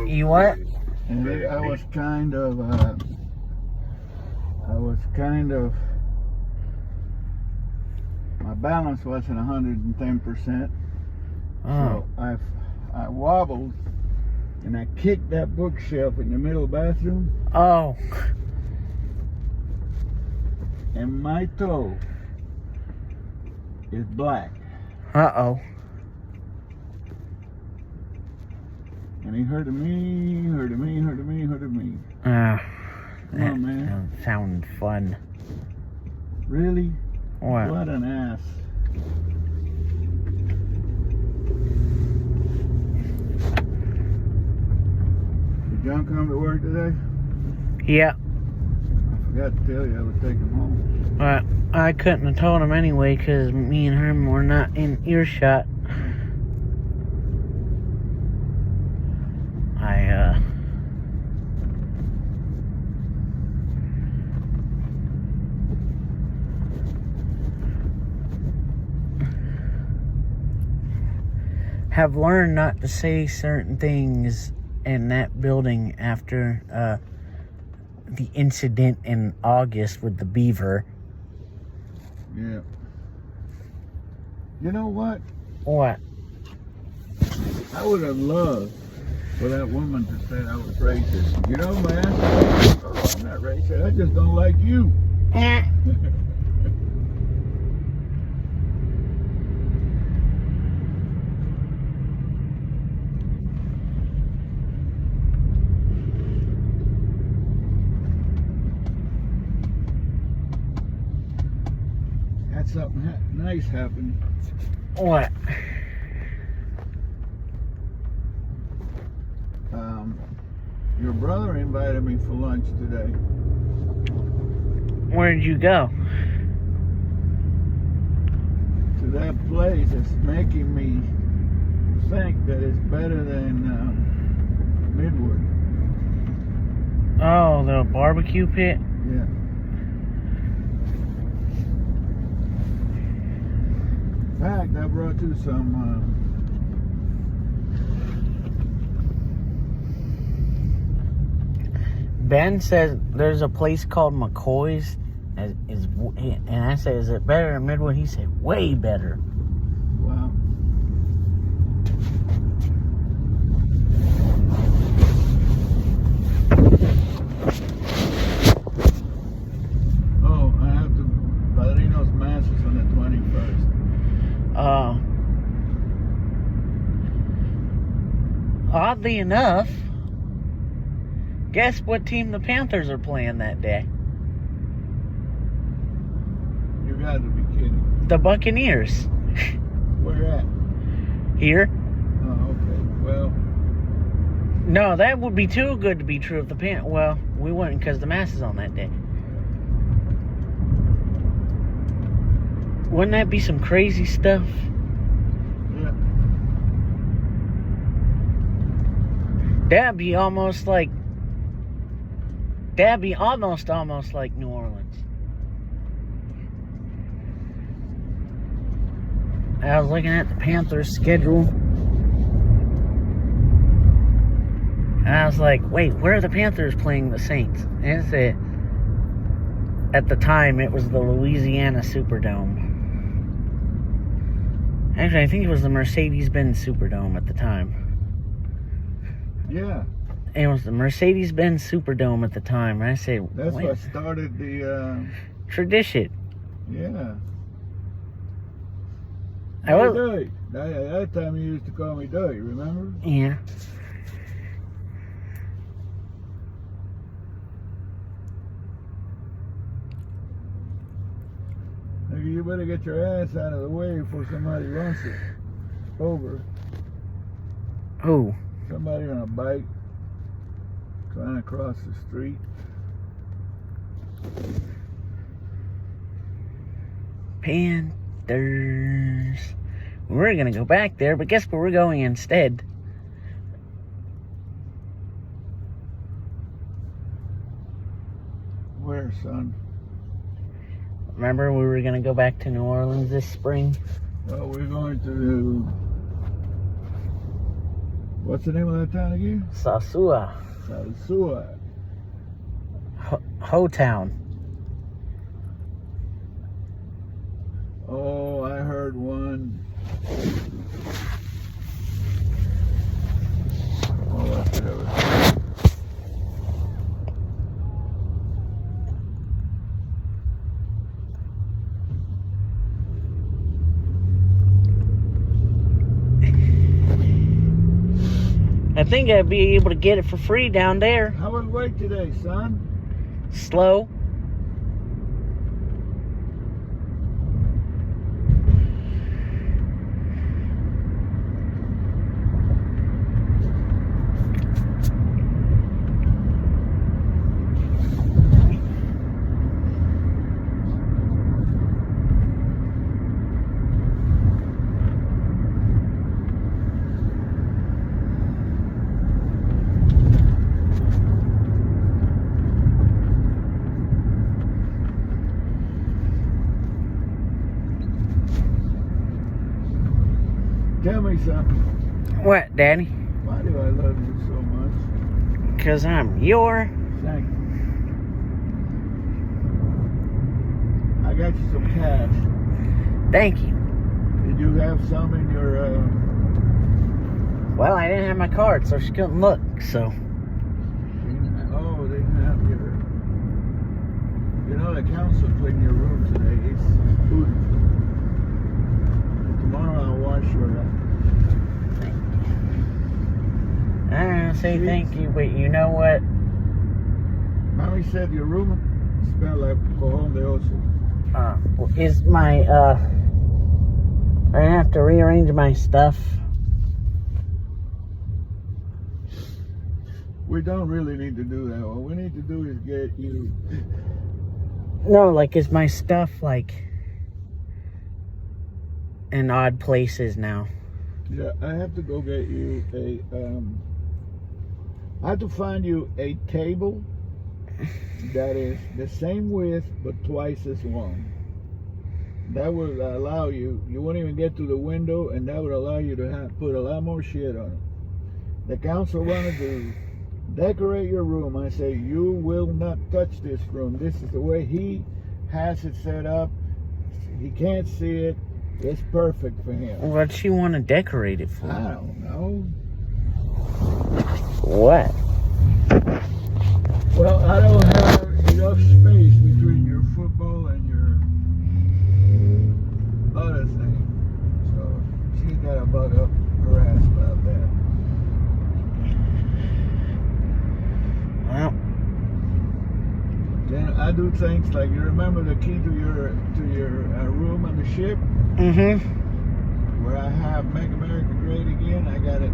You what? And I was kind of, my balance wasn't 110%. Oh. So I wobbled and I kicked that bookshelf in the middle bathroom. Oh. And my toe is black. Uh-oh. And he hurted me. Come on, man. That sounds fun. Really? What? What an ass. Did John come to work today? Yeah. I forgot to tell you I was taking him home. But I couldn't have told him anyway because me and him were not in earshot. Have learned not to say certain things in that building after the incident in August with the beaver. Yeah. You know what? What? I would have loved for that woman to say I was racist. You know, man? Oh, I'm not racist. I just don't like you. Had something nice happen. What? Your brother invited me for lunch today. Where did you go? To that place that's making me think that it's better than Midwood. Oh, the barbecue pit? Yeah. In fact, I brought you some Ben says there's a place called McCoy's, and I said, is it better than Midwood? He said, way better. wow. Oh, I have to. Padrino's Mass is on the 21st. Oddly enough, guess what team the Panthers are playing that day? You got to be kidding. The Buccaneers. Where at? Here? Oh, okay. Well, No, that would be too good to be true if the well, we wouldn't because the Mass is on that day. Wouldn't that be some crazy stuff? yeah. That'd be almost like New Orleans. I was looking at the Panthers schedule, and I was like, wait, where are the Panthers playing the Saints? And it said, at the time, it was the Louisiana Superdome. Actually, I think it was the Mercedes-Benz Superdome at the time. Yeah. It was the Mercedes-Benz Superdome at the time. And I said, That's wait, what started the, tradition. yeah. I was, Duddy. That time you used to call me Duddy, remember? yeah. Nigga, you better get your ass out of the way before somebody runs it over. Who? Somebody on a bike trying to cross the street. Panthers. We're going to go back there, but guess where we're going instead? Where, son? Remember we were going to go back to New Orleans this spring? Well, we're going to What's the name of that town again? Sosua. Sosua. Ho-Town. Oh, I heard one. Oh, whatever. I think I'd be able to get it for free down there. How was weight today, son? Slow. Tell me something. What, Daddy? Why do I love you so much? Because I'm your... Thank you. I got you some cash. Thank you. Did you have some in your, Well, I didn't have my card, so she couldn't look, so... Oh, they have your... You know, the council cleaned your room today. It's beautiful. Tomorrow I'll wash your... I don't know, say thank you, but you know what? Mommy said your room smelled like cojón de oso. Is my, I have to rearrange my stuff. We don't really need to do that. What we need to do is get you... No, like, is my stuff, like, in odd places now? Yeah, I have to go get you a, I have to find you a table that is the same width but twice as long. That would allow you won't even get to the window, and that would allow you to put a lot more shit on it. The council wanted to decorate your room. I say, you will not touch this room. This is the way he has it set up. He can't see it. It's perfect for him. What'd she want to decorate it for? I don't know. What? Well, I don't have enough space between your football and your other thing. So she's got a bug up her ass about that. Well, Then I do things like, you remember the key to your room on the ship? mm-hmm. Where I have Make America Great Again, I got it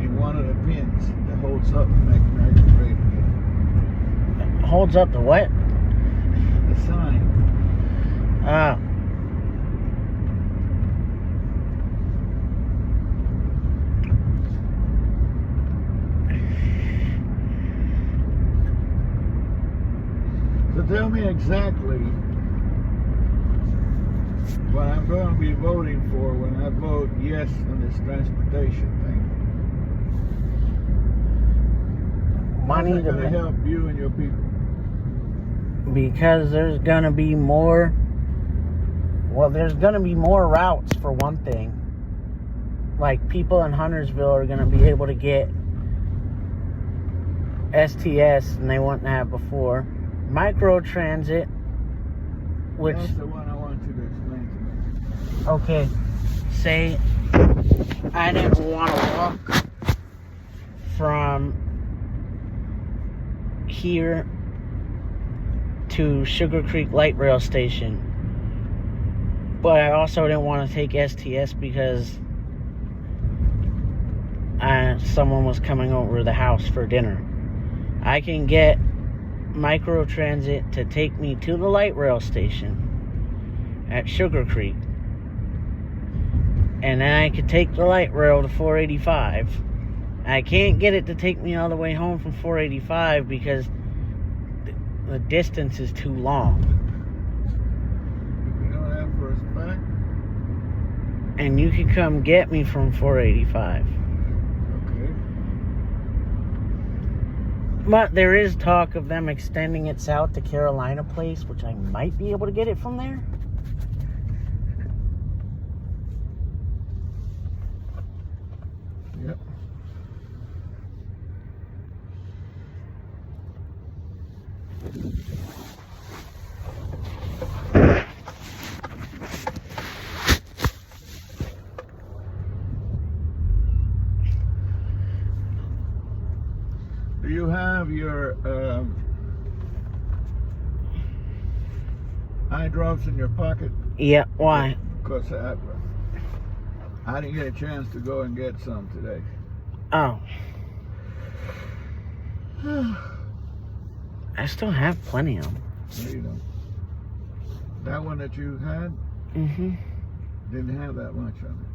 in one of the pins that holds up Make America Great Again. Holds up the what? The sign. So tell me exactly what I'm going to be voting for when I vote yes on this transportation thing. Money How's that going to to help you and your people? because there's gonna be more. Well, there's gonna be more routes for one thing. Like, people in Huntersville are gonna be able to get STS, and they wouldn't have before. Micro transit, which, That's the one I want you to explain to me. okay, say I didn't want to walk from here to Sugar Creek Light Rail Station, but I also didn't want to take STS because someone was coming over to the house for dinner. I can get micro transit to take me to the light rail station at Sugar Creek, and then I could take the light rail to 485. I can't get it to take me all the way home from 485 because the distance is too long. You know that for a fact? And you can come get me from 485. Okay. But there is talk of them extending it south to Carolina Place, which I might be able to get it from there. Yep. Do you have your eye drops in your pocket? Yeah, why? Because I didn't get a chance to go and get some today. Oh. I still have plenty of them. No, you don't. That one that you had Mm-hmm. didn't have that much on it.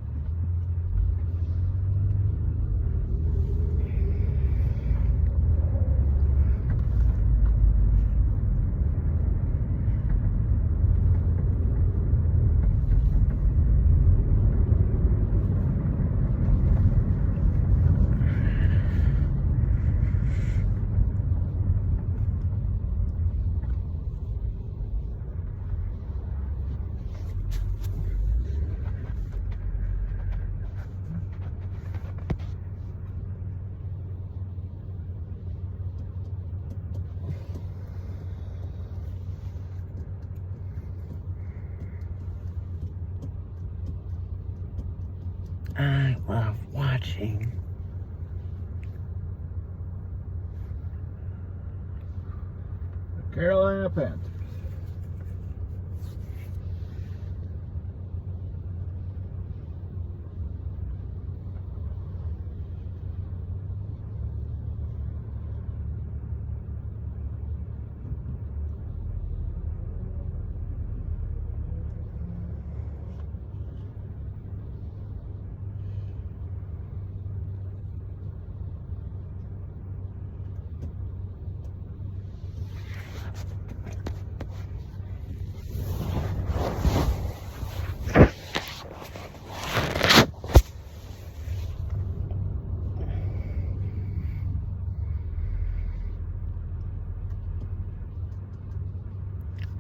I love watching. The Carolina Panthers.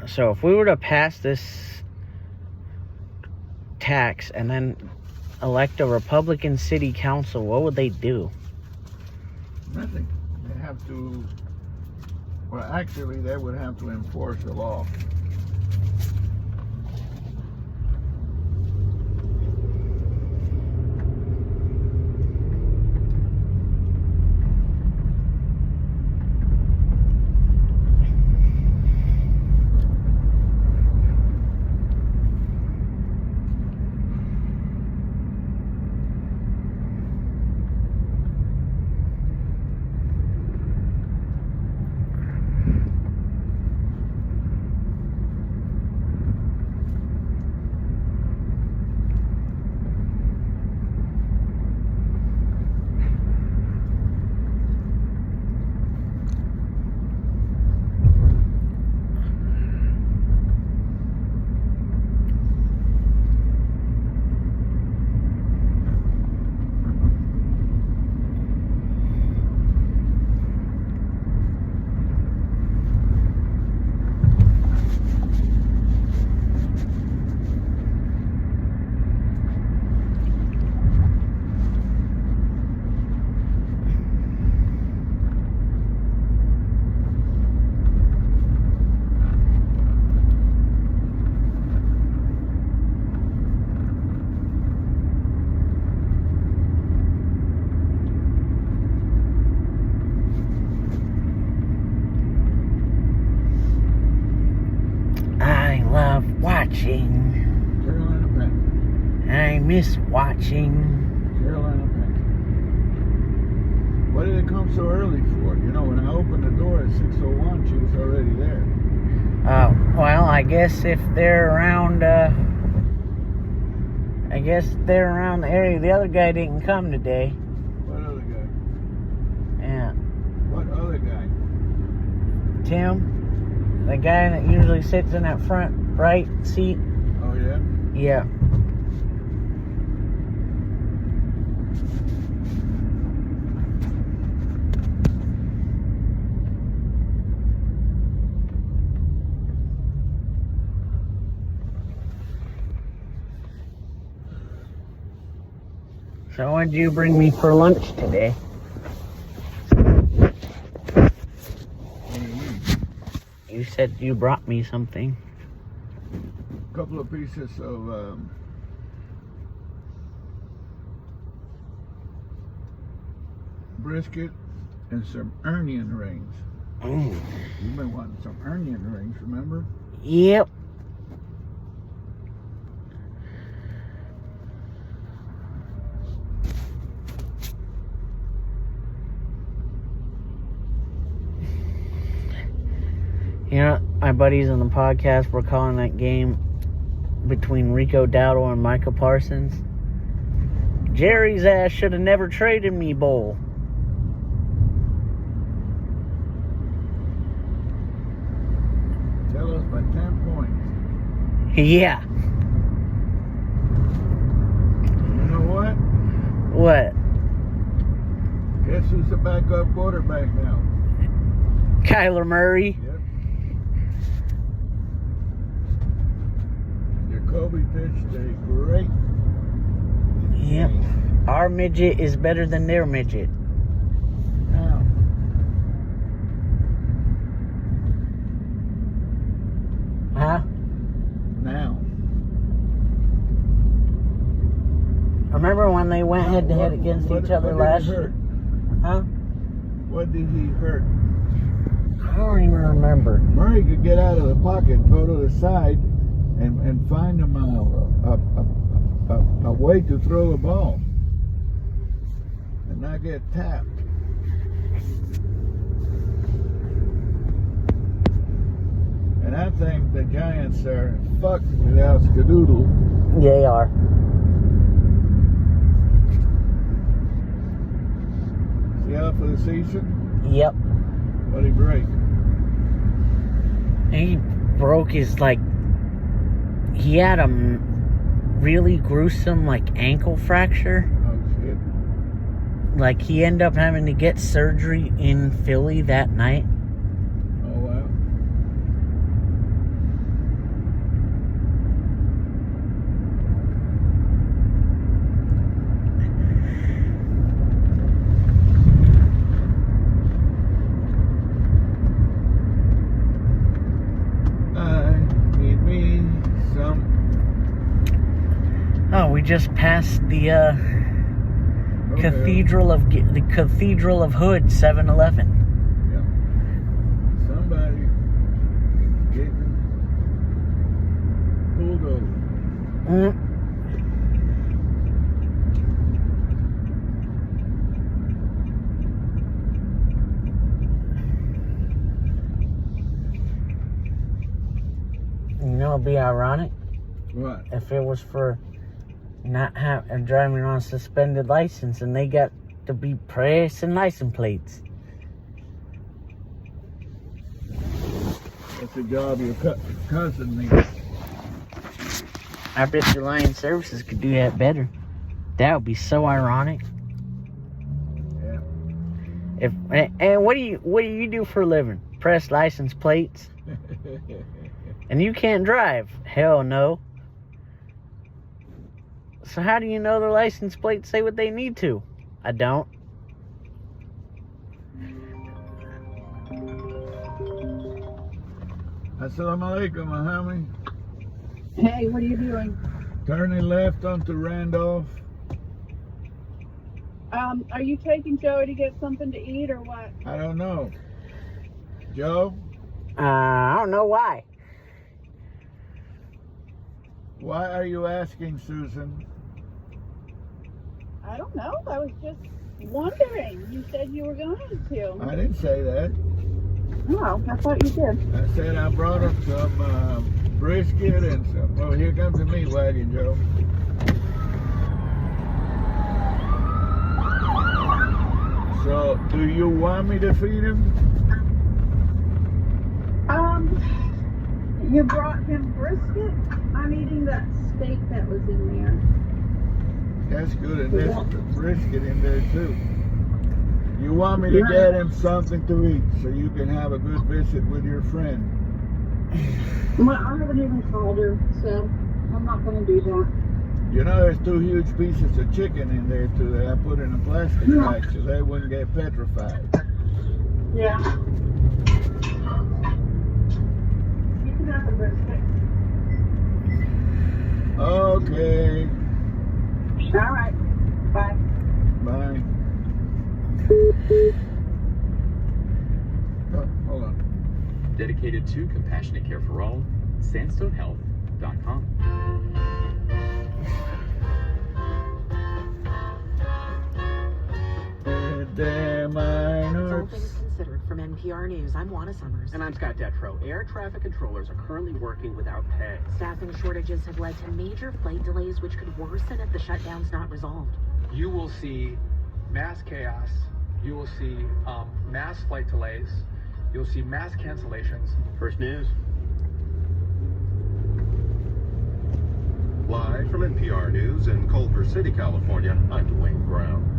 So if we were to pass this tax and then elect a Republican city council, what would they do? Nothing. They have to, well, actually, they would have to enforce the law. Watching. Carolina Panthers. I miss watching. Carolina Panthers. What did it come so early for? You know, when I opened the door at 6:01, she was already there. Well, I guess if they're around, I guess they're around the area. The other guy didn't come today. What other guy? Yeah. What other guy? Tim, the guy that usually sits in that front right seat. Oh, yeah? Yeah. So what did you bring me for lunch today? What do you mean? You said you brought me something. A couple of pieces of brisket and some onion rings. Mm. You've been wanting some onion rings, remember? Yep. You know, my buddies on the podcast were calling that game between Rico Dowdle and Micah Parsons. Jerry's ass should have never traded me, Bull. Tell us by 10 points. Yeah. You know what? What? Guess who's the backup quarterback now? Kyler Murray? Yep. Jacoby pitched a great Yep. game. Our midget is better than their midget. Now, Huh? now. Remember when they went head to head against each other last What did he year? hurt? Huh? What did he hurt? I don't even remember. Murray could get out of the pocket, go to the side, and find him a way to throw the ball and not get tapped. And I think the Giants are fucked without Skadoodle. They are. Is he out for the season? Yep. What'd he break? He broke his, he had a really gruesome, ankle fracture. Oh, shit. He ended up having to get surgery in Philly that night. Oh, wow. Oh, we just passed the Okay. Cathedral of Hood 7-Eleven. Yeah. Somebody getting pulled over. Mm. You know, it'd be ironic What? if it was for not driving on a suspended license and they got to be pressing license plates. That's the job your cousin needs. I bet your Lion Services could do that better. That would be so ironic. Yeah. And what do you do for a living? Press license plates? And you can't drive? Hell no. So how do you know the license plates say what they need to? I don't. Assalamu alaikum, Mohammed. Hey, what are you doing? Turning left onto Randolph. Are you taking Joey to get something to eat or what? I don't know. Joe, I don't know why. why are you asking, Susan? I don't know. I was just wondering. You said you were going to. I didn't say that. Oh, I thought you did. I said I brought him some brisket and some. Oh, here comes the meat wagon, Joe. So, do you want me to feed him? You brought him brisket? I'm eating that steak that was in there. That's good, and there's brisket in there too. You want me to get him something to eat so you can have a good visit with your friend? Well, I haven't even called her, so I'm not going to do that. You know, there's 2 huge pieces of chicken in there too that I put in a plastic bag so they wouldn't get petrified. Yeah. You can have the brisket. Okay. All right. Bye. Bye. Oh, hold on. Dedicated to compassionate care for all, sandstonehealth.com. Damn, All things considered from NPR News, I'm Juana Summers. And I'm Scott Detrow. Air traffic controllers are currently working without pay. Staffing shortages have led to major flight delays, which could worsen if the shutdown's not resolved. You will see mass chaos. You will see mass flight delays. You'll see mass cancellations. First News. Live from NPR News in Culver City, California, I'm Dwayne Brown.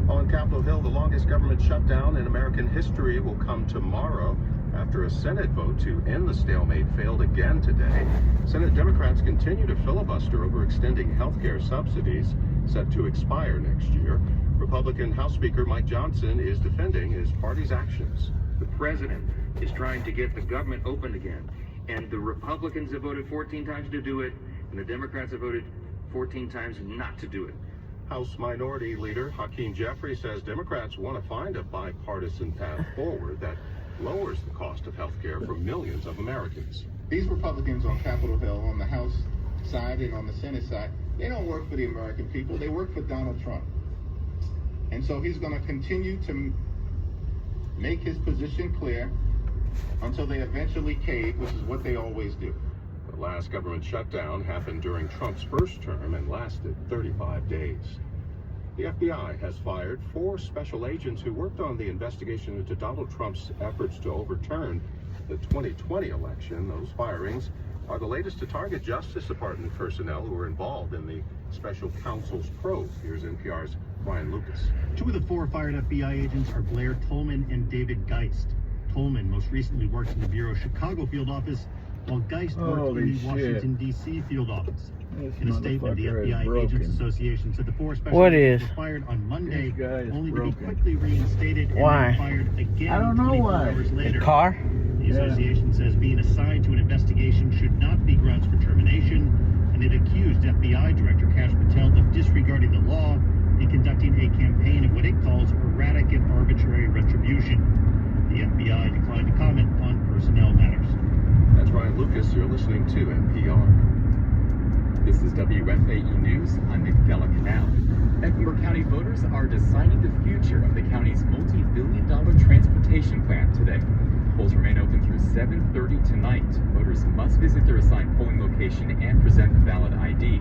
On Capitol Hill, the longest government shutdown in American history will come tomorrow after a Senate vote to end the stalemate failed again today. Senate Democrats continue to filibuster over extending health care subsidies set to expire next year. Republican House Speaker Mike Johnson is defending his party's actions. The president is trying to get the government open again, and the Republicans have voted 14 times to do it, and the Democrats have voted 14 times not to do it. House Minority Leader Hakeem Jeffrey says Democrats want to find a bipartisan path forward that lowers the cost of health care for millions of Americans. These Republicans on Capitol Hill, on the House side and on the Senate side, they don't work for the American people. They work for Donald Trump. And so he's going to continue to make his position clear until they eventually cave, which is what they always do. The last government shutdown happened during Trump's first term and lasted 35 days. The FBI has fired 4 special agents who worked on the investigation into Donald Trump's efforts to overturn the 2020 election. Those firings are the latest to target Justice Department personnel who were involved in the special counsel's probe. Here's NPR's Brian Lucas. 2 of the 4 fired FBI agents are Blair Tolman and David Geist. Tolman most recently worked in the Bureau Chicago field office, while Geist worked in the Washington, D.C. field office. In a statement, the FBI Agents Association said the 4 special agents were fired on Monday, only to be quickly reinstated and then fired again I don't know 24 why. hours later. The car? The association says being assigned to an investigation should not be grounds for termination, and it accused FBI Director Kash Patel of disregarding the law and conducting a campaign of what it calls erratic and arbitrary retribution. The FBI declined to comment on personnel matters. That's Brian Lucas. You're listening to NPR. This is WFAE News. I'm Nick Canal. Mecklenburg County voters are deciding the future of the county's multi-billion-dollar transportation plan today. Polls remain open through 7:30 tonight. Voters must visit their assigned polling location and present a valid ID.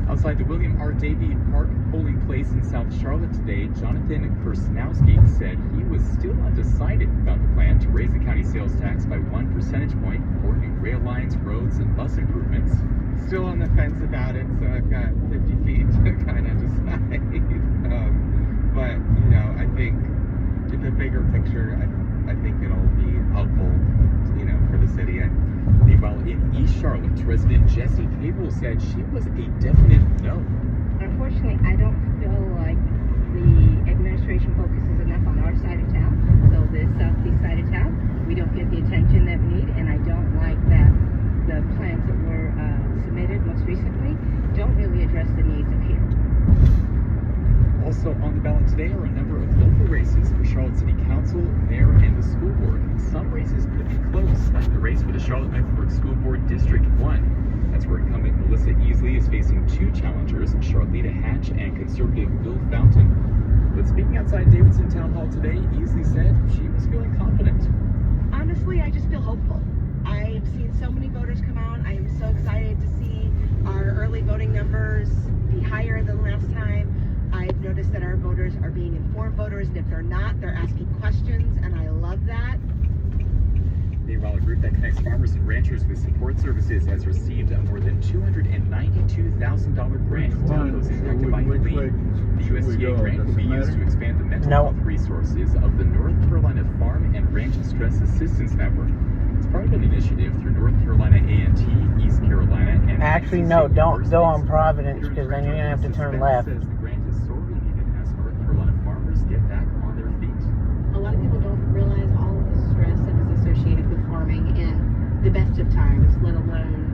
Outside the William R. Davey Park polling place in South Charlotte today, Jonathan Kursnowski said he was still undecided about the plan to raise the county sales tax by 1 percentage point for new rail lines, roads, and bus improvements. Still on the fence about it, so I've got 50 feet to kind of decide. But, you know, I think in the bigger picture, I think it'll be helpful, you know, for the city. And meanwhile, in East Charlotte, resident Jessie Cable said she was a definite no. Unfortunately, I don't feel like the administration focuses enough on our side of town. So the southeast side of town, we don't get the attention that we need, and I don't like that the plans that were submitted most recently don't really address the needs of here. Also on the ballot today are a number of local races for Charlotte City Council, Mayor, and the School Board. Some races could be close, like the race for the Charlotte-Mecklenburg School Board District 1. That's where incumbent Melissa Easley is facing 2 challengers, Charlotta Hatch and conservative Bill Fountain. But speaking outside Davidson Town Hall today, Easley said she was feeling confident. Honestly, I just feel hopeful. I've seen so many voters come out. I am so excited to see our early voting numbers be higher than last time. I've noticed that our voters are being informed voters, and if they're not, they're asking questions, and I love that. Meanwhile, a group that connects farmers and ranchers with support services has received a more than $292,000 grant to help those impacted by heat. The USDA grant will be used to expand the mental health resources of the North Carolina Farm and Ranch Stress Assistance Network. part of an initiative through North Carolina A&T, East Carolina, and actually, no, don't go on Providence because then you're going to have to turn left. Says the grant is sorely needed as North Carolina farmers get back on their feet. A lot of people don't realize all of the stress that is associated with farming in the best of times, let alone,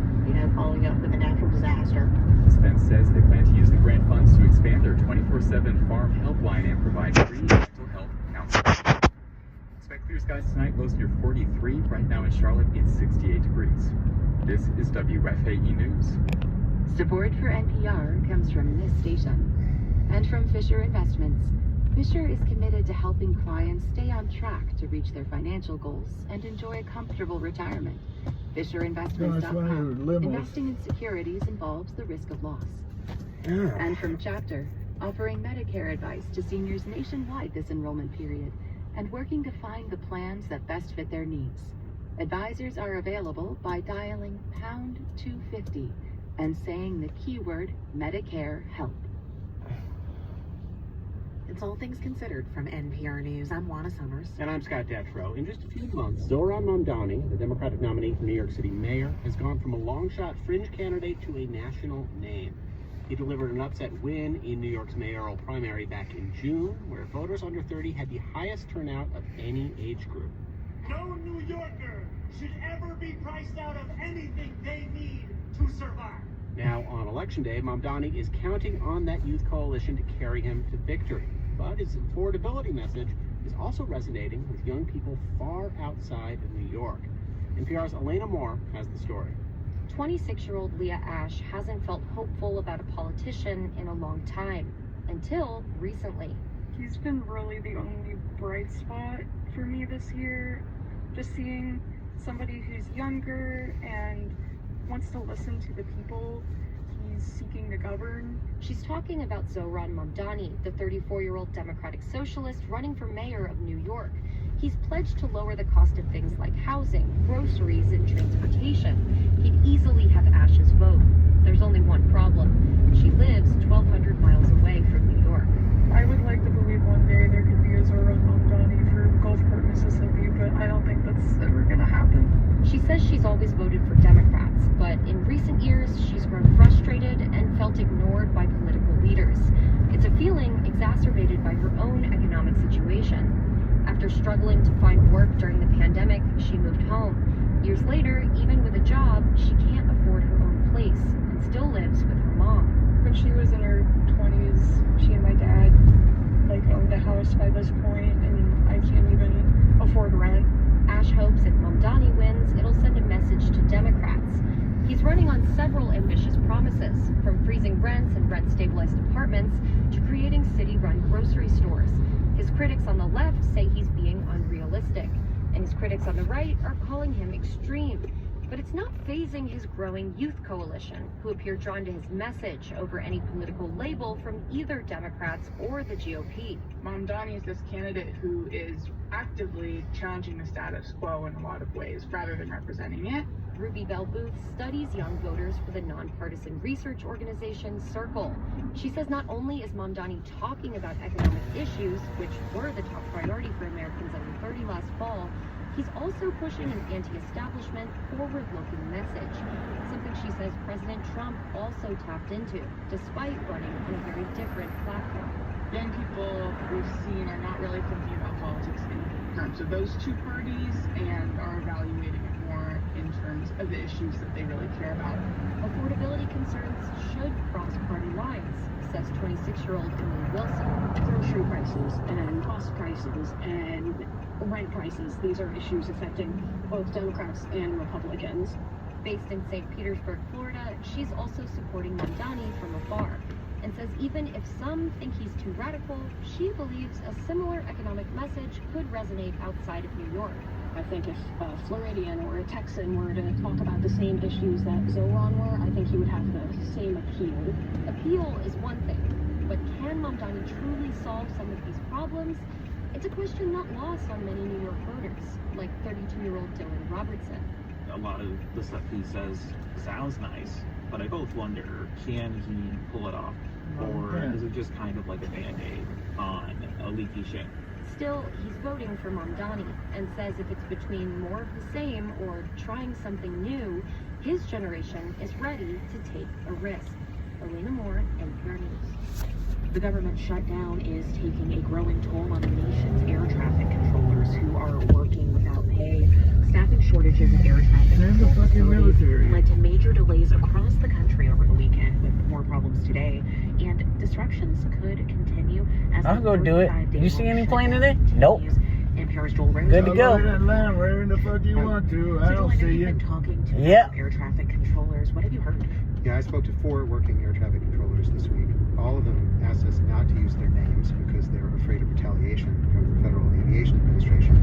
following up with a natural disaster. Spence says they plan to use the grant funds to expand their 24/7 farm helpline and provide free mental health counseling. Expect clear skies tonight, lows near 43. Right now in Charlotte, it's 68 degrees. This is WFAE News. Support for NPR comes from this station and from Fisher Investments. Fisher is committed to helping clients stay on track to reach their financial goals and enjoy a comfortable retirement. FisherInvestments.com. Investing in securities involves the risk of loss. And from Chapter, offering Medicare advice to seniors nationwide this enrollment period and working to find the plans that best fit their needs. Advisors are available by dialing pound 250 and saying the keyword Medicare help. It's All Things Considered from NPR News. I'm Juana Summers. And I'm Scott Detrow. In just a few months, Zohran Mamdani, the Democratic nominee for New York City mayor, has gone from a long-shot fringe candidate to a national name. He delivered an upset win in New York's mayoral primary back in June, where voters under 30 had the highest turnout of any age group. No New Yorker should ever be priced out of anything they need to survive. Now, on Election Day, Mamdani is counting on that youth coalition to carry him to victory. But his affordability message is also resonating with young people far outside of New York. NPR's Elena Moore has the story. 26-year-old Leah Ashe hasn't felt hopeful about a politician in a long time, until recently. He's been really the only bright spot for me this year. Just seeing somebody who's younger and wants to listen to the people he's seeking to govern. She's talking about Zohran Mamdani, the 34-year-old Democratic socialist running for mayor of New York. He's pledged to lower the cost of things like housing, groceries, and transportation. He'd easily have Ashe's vote. There's only one problem. She lives 1,200 miles away from New York. I would like to believe one day there could be a Zohran Mamdani for Gulfport, Mississippi, but I don't think that's ever going to happen. She says she's always voted for Democrats, but in recent years, she's grown frustrated and felt ignored by political leaders. It's a feeling exacerbated by her own economic situation. After struggling to find work during the pandemic, she moved home. Years later, even with a job, she can't afford her own place and still lives with her mom. When she was in her 20s, she and my dad owned a house by this point, and I can't even afford rent. Ashe hopes if Mamdani wins, it'll send a message to Democrats. He's running on several ambitious promises, from freezing rents and rent-stabilized apartments to creating city-run grocery stores. His critics on the left say he's being unrealistic, and his critics on the right are calling him extreme. But it's not fazing his growing youth coalition, who appear drawn to his message over any political label from either Democrats or the GOP. Mamdani is this candidate who is actively challenging the status quo in a lot of ways, rather than representing it. Ruby Bell Booth studies young voters for the nonpartisan research organization Circle. She says not only is Mamdani talking about economic issues, which were the top priority for Americans under 30 last fall, he's also pushing an anti-establishment, forward-looking message, something she says President Trump also tapped into, despite running on a very different platform. Young people we've seen are not really thinking about politics in terms of those two parties and are evaluating it more in terms of the issues that they really care about. Affordability concerns should cross party lines, says 26-year-old Emily Wilson. Grocery prices and cost prices and rent prices, these are issues affecting both Democrats and Republicans. Based in St. Petersburg, Florida, she's also supporting Mamdani from afar, and says even if some think he's too radical, she believes a similar economic message could resonate outside of New York. I think if a Floridian or a Texan were to talk about the same issues that Zohran were, I think he would have the same appeal. Appeal is one thing, but can Mamdani truly solve some of these problems? It's a question not lost on many New York voters, like 32-year-old Dylan Robertson. A lot of the stuff he says sounds nice, but I both wonder, can he pull it off? Or is it just kind of like a Band-Aid on a leaky ship? Still, he's voting for Mamdani and says if it's between more of the same or trying something new, his generation is ready to take a risk. Elena Moore, NPR News. The government shutdown is taking a growing toll on the nation's air traffic controllers who are working without pay. Staffing shortages in air traffic control facilities led to major delays across the country over the weekend, with more problems today. And disruptions could continue as I'll go do it. You see any plane today? Nope. NPR's Joel Rose. Good to go. Wherever the fuck you want to. I don't see you. Talking to air traffic controllers. What have you heard? Yeah, I spoke to 4 working air traffic controllers this week. All of them asked us not to use their names because they're afraid of retaliation from the Federal Aviation Administration.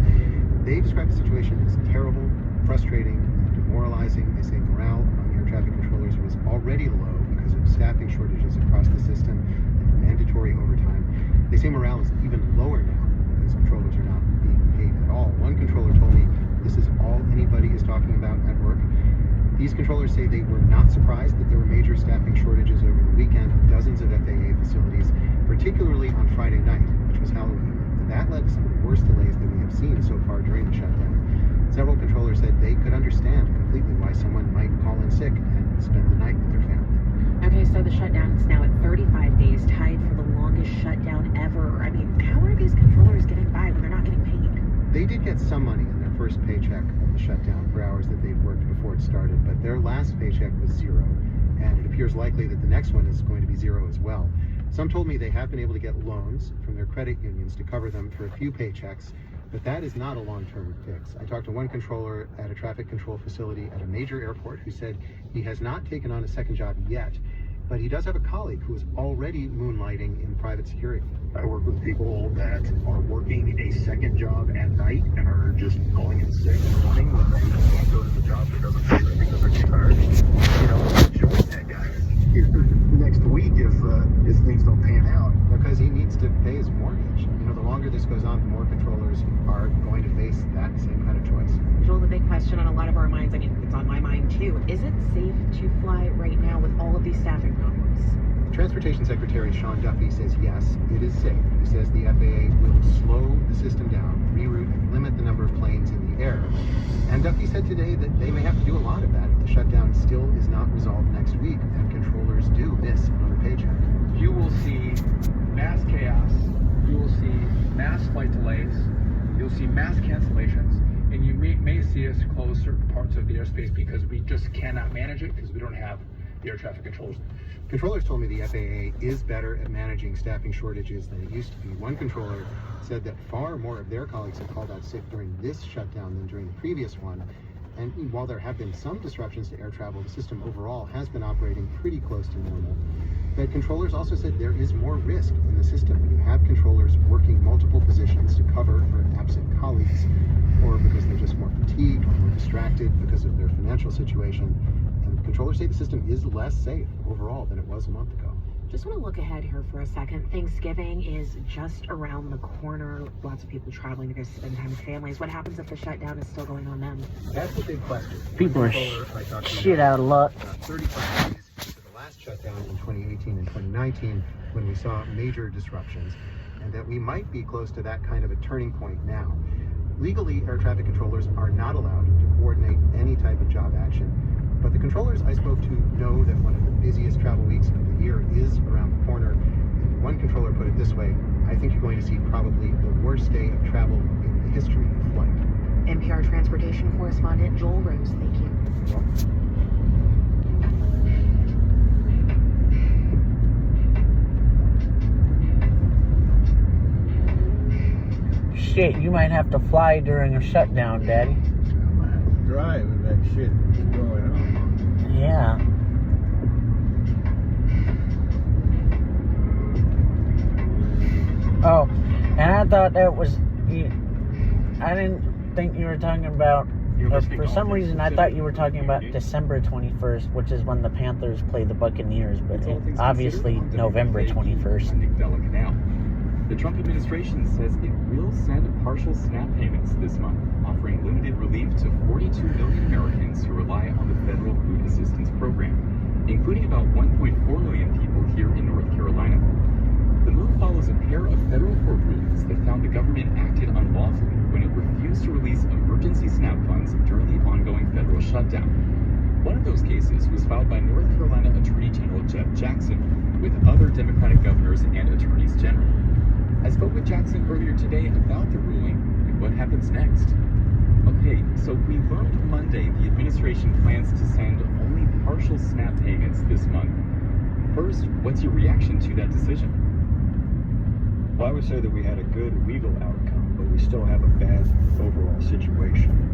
They describe the situation as terrible, frustrating, and demoralizing. They say morale among air traffic controllers was already low because of staffing shortages across the system and mandatory overtime. They say morale is even lower now because controllers are not being paid at all. One controller told me this is all anybody is talking about at work. These controllers say they were not surprised that there were major staffing shortages over the weekend at dozens of FAA facilities, particularly on Friday night, which was Halloween. And that led to some of the worst delays that we have seen so far during the shutdown. Several controllers said they could understand completely why someone might call in sick and spend the night with their family. Okay, so the shutdown is now at 35 days, tied for the longest shutdown ever. I mean, how are these controllers getting by when they're not getting paid? They did get some money in their first paycheck of the shutdown for hours that they'd worked before it started, but their last paycheck was zero, and it appears likely that the next one is going to be zero as well. Some told me they have been able to get loans from their credit unions to cover them for a few paychecks, but that is not a long-term fix. I talked to one controller at a traffic control facility at a major airport who said he has not taken on a second job yet, but he does have a colleague who is already moonlighting in private security. I work with people that are working a second job at night and are just calling in sick in the morning when they can't go to the job that doesn't pay them because they're too tired. You know, join that guy next week if things don't pan out. Because he needs to pay his mortgage. You know, the longer this goes on, the more controllers are going to face that same kind of choice. Joel, the big question on a lot of our minds, I mean, it's on my mind too, is it safe to fly right now with all of these staffing problems? Transportation Secretary Sean Duffy says yes, it is safe. He says the FAA will slow the system down, reroute, and limit the number of planes in the air. And Duffy said today that they may have to do a lot of that if the shutdown still is not resolved next week and controllers do miss another paycheck. You will see mass chaos, you will see mass flight delays, you'll see mass cancellations, and you may see us close certain parts of the airspace because we just cannot manage it because we don't have the air traffic controllers. Controllers told me the FAA is better at managing staffing shortages than it used to be. One controller said that far more of their colleagues have called out sick during this shutdown than during the previous one. And while there have been some disruptions to air travel, the system overall has been operating pretty close to normal. But controllers also said there is more risk in the system when you have controllers working multiple positions to cover for absent colleagues, or because they're just more fatigued or more distracted because of their financial situation. And controllers say the system is less safe overall than it was a month ago. Just want to look ahead here for a second. Thanksgiving is just around the corner. Lots of people traveling to go spend time with families. What happens if the shutdown is still going on then? That's the big question. People are shit out of luck. 35 days into the last shutdown in 2018 and 2019 when we saw major disruptions, and that we might be close to that kind of a turning point now. Legally, air traffic controllers are not allowed to coordinate any type of job action. But the controllers I spoke to know that one of the busiest travel weeks of the year is around the corner. And one controller put it this way: I think you're going to see probably the worst day of travel in the history of flight. NPR transportation correspondent Joel Rose, thank you. Shit, you might have to fly during a shutdown, Daddy. I might have to drive if that shit is going on. Yeah. Oh, and I thought that was... I didn't think you were talking about... for some reason, I thought you were talking about December 21st, which is when the Panthers play the Buccaneers, but obviously November 21st. The Trump administration says it will send partial SNAP payments this month, offering limited relief to 42 million Americans who rely on the federal food assistance program, including about 1.4 million people here in North Carolina. The move follows a pair of federal court rulings that found the government acted unlawfully when it refused to release emergency SNAP funds during the ongoing federal shutdown. One of those cases was filed by North Carolina Attorney General Jeff Jackson with other Democratic governors and attorneys general. I spoke with Jackson earlier today about the ruling and what happens next. Okay, so we learned Monday the administration plans to send only partial SNAP payments this month. First, what's your reaction to that decision? Well, I would say that we had a good legal outcome, but we still have a bad overall situation.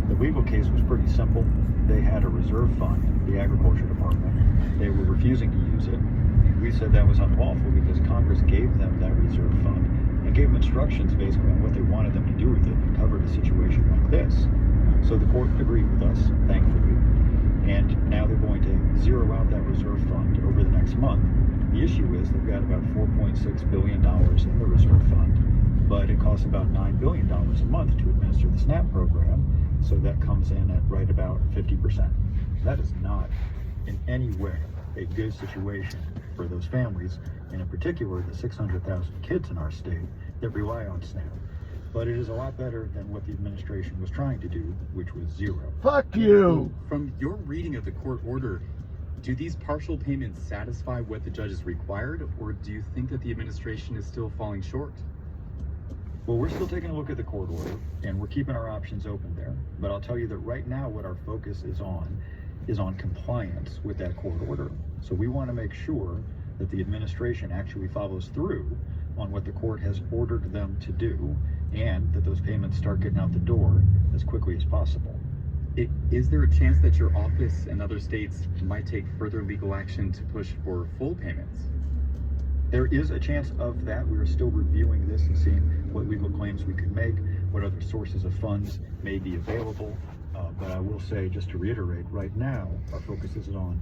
The legal case was pretty simple. They had a reserve fund, the Agriculture Department. They were refusing to use it. And we said that was unlawful because Congress gave them that reserve fund and gave them instructions basically on what they wanted them to do with it and covered a situation like this. So the court agreed with us, thankfully. And now they're going to zero out that reserve fund over the next month. The issue is they've got about $4.6 billion in the reserve fund, but it costs about $9 billion a month to administer the SNAP program, so that comes in at right about 50%. That is not in any way a good situation for those families, and in particular the 600,000 kids in our state that rely on SNAP. But it is a lot better than what the administration was trying to do, which was zero. Fuck you! From your reading of the court order, do these partial payments satisfy what the judges required, or do you think that the administration is still falling short? Well, we're still taking a look at the court order, and we're keeping our options open there. But I'll tell you that right now what our focus is on compliance with that court order. So we want to make sure that the administration actually follows through on what the court has ordered them to do, and that those payments start getting out the door as quickly as possible. Is there a chance that your office and other states might take further legal action to push for full payments? There is a chance of that. We are still reviewing this and seeing what legal claims we could make, what other sources of funds may be available. But I will say, just to reiterate, right now, our focus is on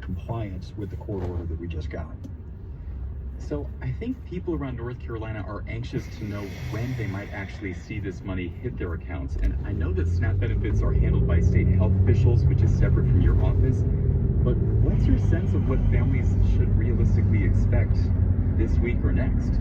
compliance with the court order that we just got. So I think people around North Carolina are anxious to know when they might actually see this money hit their accounts. And I know that SNAP benefits are handled by state health officials, which is separate from your office. But what's your sense of what families should realistically expect this week or next?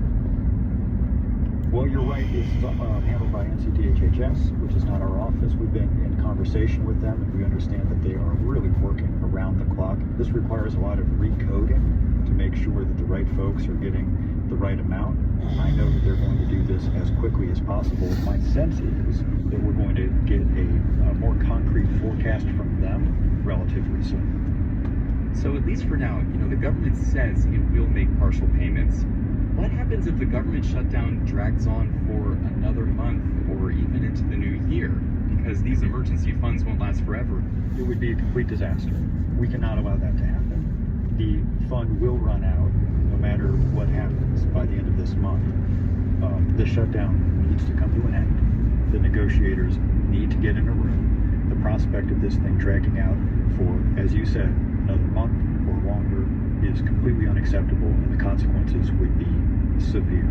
Well, you're right. It's handled by NCDHHS, which is not our office. We've been in conversation with them, and we understand that they are really working around the clock. This requires a lot of recoding to make sure that the right folks are getting the right amount. I know that they're going to do this as quickly as possible. My sense is that we're going to get a more concrete forecast from them relatively soon. So at least for now, the government says it will make partial payments. What happens if the government shutdown drags on for another month or even into the new year? Because these emergency funds won't last forever. It would be a complete disaster. We cannot allow that to happen. The fund will run out no matter what happens by the end of this month. The shutdown needs to come to an end. The negotiators need to get in a room. The prospect of this thing dragging out for, as you said, another month or longer is completely unacceptable, and the consequences would be severe.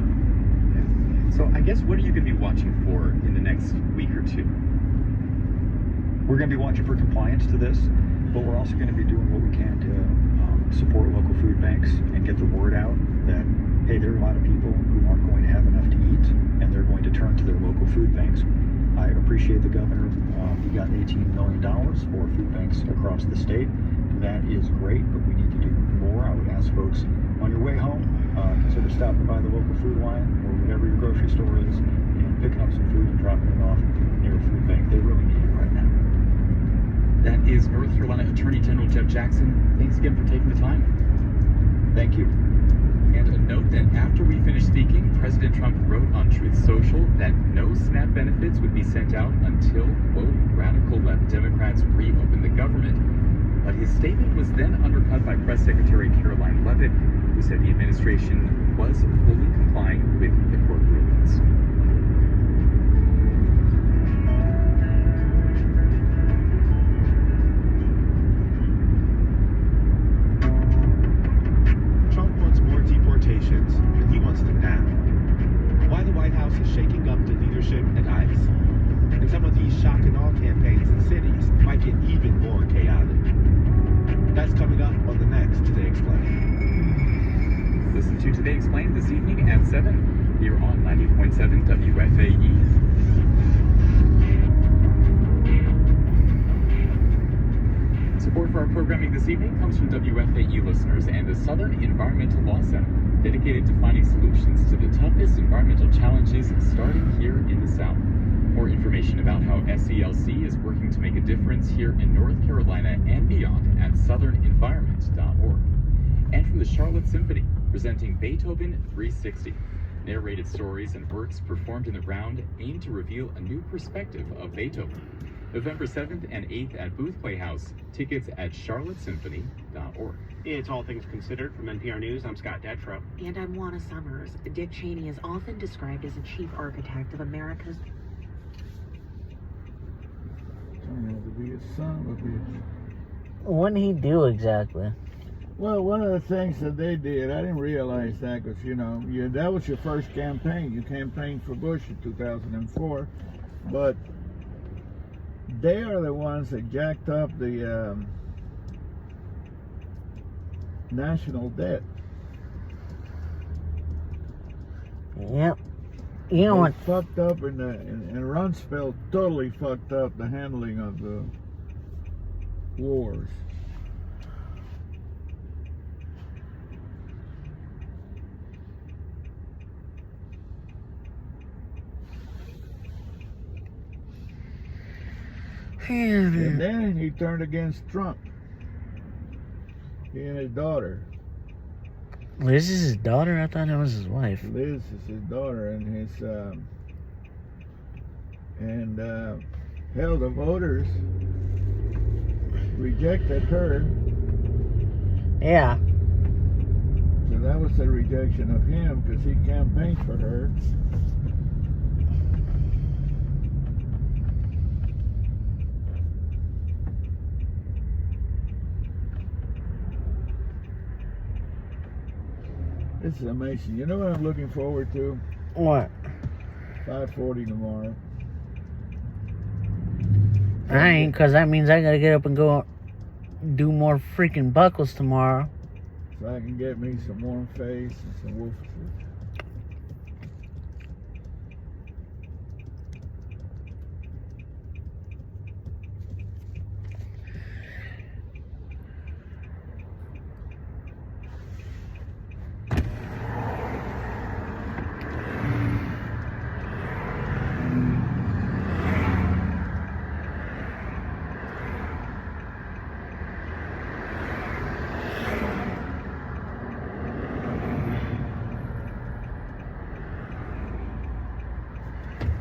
So I guess what are you going to be watching for in the next week or two? We're going to be watching for compliance to this, but we're also going to be doing what we can to support local food banks and get the word out that, hey, there are a lot of people who aren't going to have enough to eat, and they're going to turn to their local food banks. I appreciate the governor. He got $18 million for food banks across the state. That is great, but we need to do more. I would ask folks, on your way home, consider stopping by the local food line or whatever your grocery store is and picking up some food and dropping it off near a food bank. They really need it right now. That is North Carolina Attorney General Jeff Jackson. Thanks again for taking the time. Thank you. And a note that after we finished speaking, President Trump wrote on Truth Social that no SNAP benefits would be sent out until, quote, radical left Democrats reopen the government. But his statement was then undercut by Press Secretary Caroline Leavitt, who said the administration was fully complying with the court rulings. Trump wants more deportations, and he wants them now. Why the White House is shaking up the leadership at ICE. And some of these shock and awe campaigns in cities might get even more chaotic. That's coming up on the next Today Explained. Listen to to Today Explained this evening at 7 here on 90.7 WFAE. Support for our programming this evening comes from WFAE listeners and the Southern Environmental Law Center, dedicated to finding solutions to the toughest environmental challenges starting here in the South. More information about how SELC is working to make a difference here in North Carolina and beyond at southernenvironment.org. And from the Charlotte Symphony, presenting Beethoven 360. Narrated stories and works performed in the round aim to reveal a new perspective of Beethoven. November 7th and 8th at Booth Playhouse. Tickets at charlottesymphony.org. It's All Things Considered from NPR News. I'm Scott Detrow. And I'm Juana Summers. Dick Cheney is often described as a chief architect of America's... Turned out to be a son of a bitch. What did he do exactly? Well, one of the things that they did, I didn't realize that because, that was your first campaign. You campaigned for Bush in 2004. But they are the ones that jacked up the national debt. Yep. You know what? Fucked up, and Rumsfeld totally fucked up the handling of the wars. And then he turned against Trump. He and his daughter. Liz is his daughter? I thought that was his wife. Liz is his daughter, and hell, the voters rejected her. Yeah. So that was the rejection of him because he campaigned for her. This is amazing. You know what I'm looking forward to? What? 5:40 tomorrow. I ain't, because that means I gotta get up and go do more freaking buckles tomorrow. So I can get me some warm face and some wolf food.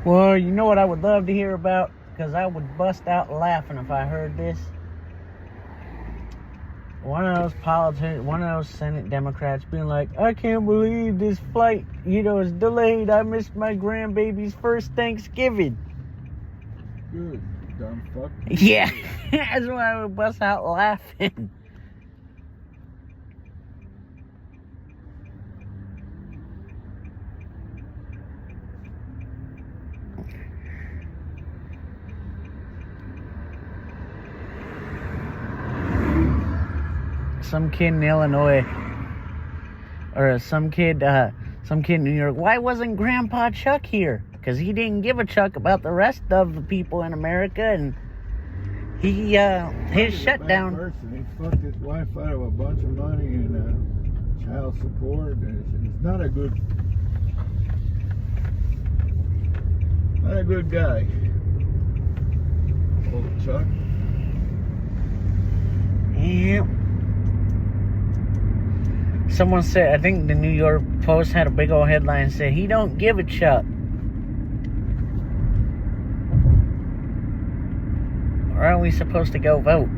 Well, you know what I would love to hear about? Because I would bust out laughing if I heard this. One of those politicians, one of those Senate Democrats being like, I can't believe this flight, is delayed. I missed my grandbaby's first Thanksgiving. Good, dumb fuck. Yeah, that's why I would bust out laughing. Some kid in Illinois, or some kid in New York. Why wasn't Grandpa Chuck here? Because he didn't give a chuck about the rest of the people in America, and his shutdown. He fucked his wife out of a bunch of money and child support. He's not a good guy. Old Chuck. Yep. Someone said, I think the New York Post had a big old headline say, he don't give a chuck. Or are we supposed to go vote?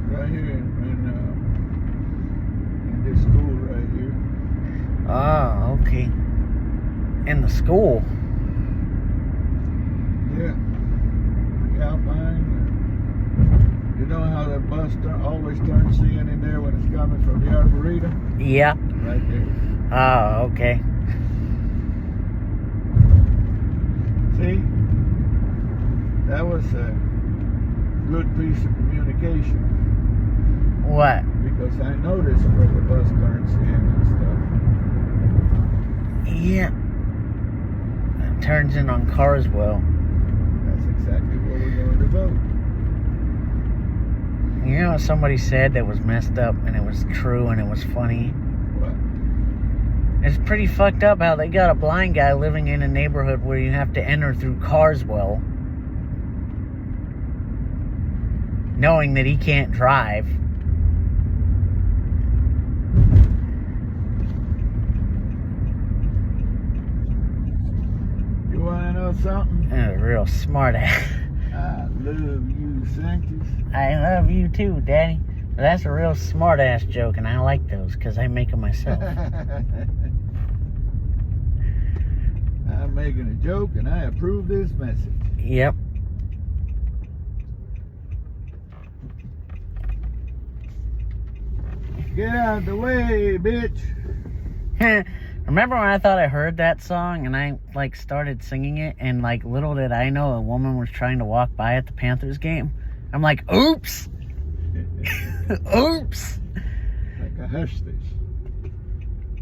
Right here in this school right here. Ah, okay. In the school? Yeah. Alpine. You know how that bus always turns seeing in there when it's coming from the Arboretum? Yeah. Right there. Oh, okay. See? That was a good piece of communication. What? Because Because I noticed where the bus turns in and stuff. Yeah. It turns in on Carswell. That's exactly where we're going to vote. You know what somebody said that was messed up and it was true and it was funny? What? It's pretty fucked up how they got a blind guy living in a neighborhood where you have to enter through Carswell, knowing that he can't drive. You want to know something? That's a real smart ass. I love you, Sanctus. I love you too, Daddy. But that's a real smart ass joke, and I like those because I make them myself. I'm making a joke, and I approve this message. Yep. Get out of the way, bitch. Remember when I thought I heard that song and I like started singing it, and like little did I know a woman was trying to walk by at the Panthers game? I'm like, oops. Oops. Like a hush this.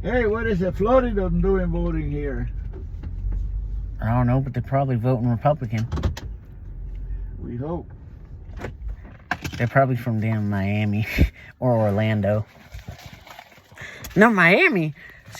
Hey, what is the Florida doing voting here? I don't know, but they're probably voting Republican. We hope. They're probably from damn Miami or Orlando. No, Miami.